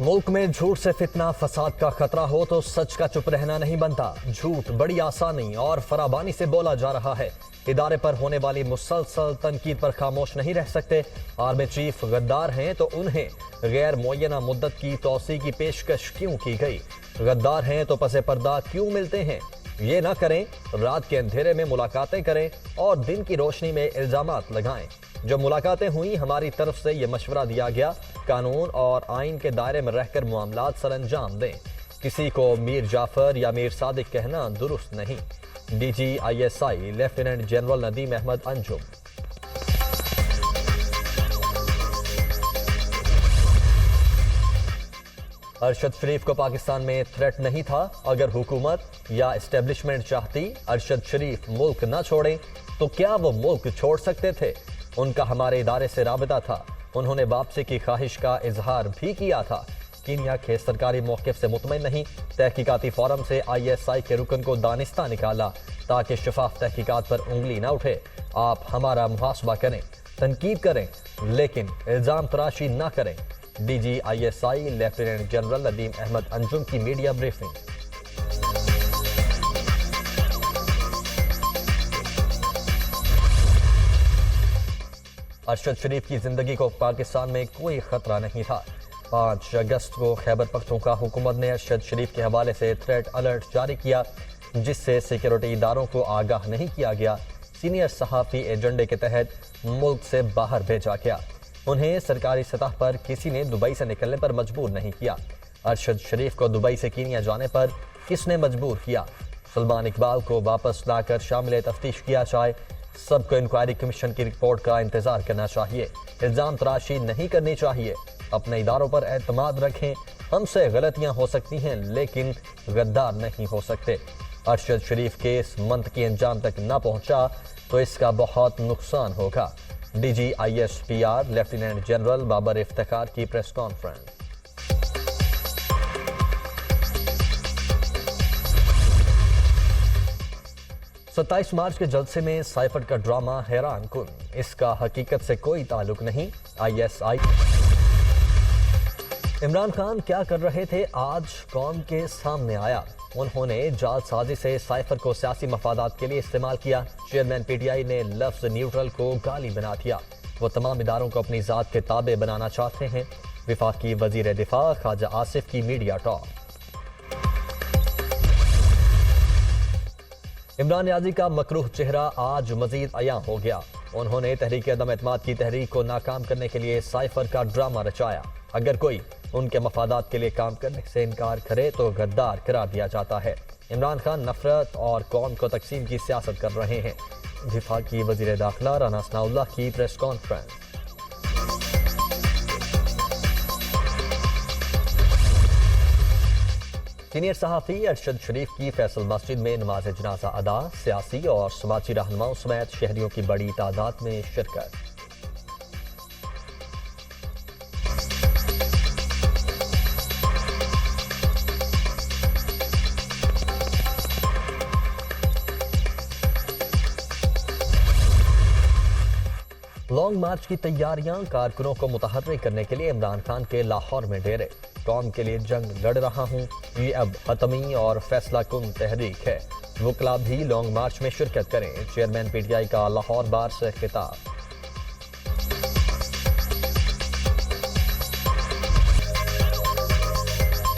मुल्क में झूठ से फितना फसाद का खतरा हो तो सच का चुप रहना नहीं बनता। झूठ बड़ी आसानी और फराबानी से बोला जा रहा है। इदारे पर होने वाली मुसलसल तनकीद पर खामोश नहीं रह सकते। आर्मी चीफ गद्दार हैं तो उन्हें गैर मुअय्यना मुद्दत की तौसी की पेशकश क्यों की गई? गद्दार हैं तो पसे पर्दा क्यों मिलते हैं? ये ना करें, रात के अंधेरे में मुलाकातें करें और दिन की रोशनी में इल्जामात लगाएं। जब मुलाकातें हुई, हमारी तरफ से ये मशवरा दिया गया, कानून और आइन के दायरे में रहकर मामलात सरअंजाम दें। किसी को मीर जाफर या मीर सादिक कहना दुरुस्त नहीं। DGISI lieutenant general Nadeem Ahmed Anjum. Arshad Sharif को पाकिस्तान में थ्रेट नहीं था। अगर हुकूमत या एस्टेब्लिशमेंट चाहती अरशद शरीफ मुल्क न छोड़ें तो क्या वो मुल्क छोड़ सकते थे? उनका हमारे इदारे से राबिता था। उन्होंने वापसी की ख्वाहिश का इजहार भी किया था। कीनिया के सरकारी मौक़िफ़ से मुतमईन नहीं। तहकीकाती फोरम से ISI के रुकन को दानिस्ता निकाला ताकि शफाफ तहकीकात पर उंगली न उठे। आप हमारा मुहासबा करें, तनकीद करें, लेकिन इल्ज़ाम तराशी न करें। DGISI lieutenant general Nadeem Ahmed Anjum की मीडिया ब्रीफिंग। अरशद शरीफ की जिंदगी को पाकिस्तान में कोई खतरा नहीं था। 5 अगस्त को खैबर पख्तूनख्वा हुकूमत ने अरशद शरीफ के हवाले से थ्रेट अलर्ट जारी किया, जिससे सिक्योरिटी इदारों को आगाह नहीं किया गया। सीनियर सहाफ़ी एजेंडे के तहत मुल्क से बाहर भेजा गया। उन्हें सरकारी सतह पर किसी ने दुबई से निकलने पर मजबूर नहीं किया। अरशद शरीफ को दुबई से कीनिया जाने पर किसने मजबूर किया? सलमान इकबाल को वापस लाकर शामिल तफ्तीश किया जाए। सबको इंक्वायरी कमीशन की रिपोर्ट का इंतजार करना चाहिए। इल्जाम तराशी नहीं करनी चाहिए। अपने इदारों पर एतमाद रखें। हमसे गलतियां हो सकती हैं, लेकिन गद्दार नहीं हो सकते। अरशद शरीफ केस मंतकी अंजाम तक न पहुंचा तो इसका बहुत नुकसान होगा। DGISPR lieutenant general Babar Iftikhar की प्रेस कॉन्फ्रेंस। 27 मार्च के जलसे में साइफर का ड्रामा हैरान कुन। इसका हकीकत से कोई ताल्लुक नहीं। ISI इमरान खान क्या कर रहे थे आज कौम के सामने आया। उन्होंने जालसाजी से साइफर को सियासी मफादात के लिए इस्तेमाल किया। चेयरमैन PTI ने लफ्ज न्यूट्रल को गाली बना दिया। वो तमाम इदारों को अपनी जात के ताबे बनाना चाहते हैं। वफाकी वजीर दिफा ख्वाजा आसिफ की मीडिया टॉक। इमरान नियाज़ी का मकरूह चेहरा आज मजीद अयां हो गया। उन्होंने तहरीक अदम एतमाद की तहरीक को नाकाम करने के लिए साइफर का ड्रामा रचाया। अगर कोई उनके मफादात के लिए काम करने से इनकार करे तो गद्दार करार दिया जाता है। इमरान खान नफरत और कौम को तकसीम की सियासत कर रहे हैं। वफाकी वजीर दाखिला राना सनाउल्लाह की प्रेस कॉन्फ्रेंस। सीनियर सहाफ़ी अरशद शरीफ की फैसल मस्जिद में नमाज जनाजा अदा। सियासी और समाजी रहनुमाओं समेत शहरियों की बड़ी तादाद में शिरकत। लॉन्ग मार्च की तैयारियां। कारकुनों को मुतहर्रिक करने के लिए इमरान खान के लाहौर में डेरे। कौम के लिए जंग लड़ रहा हूं, ये अब हतमी और फैसला कुन तहरीक है। वकला भी लॉन्ग मार्च में शिरकत करें। चेयरमैन PTI का लाहौर बार से खिताब।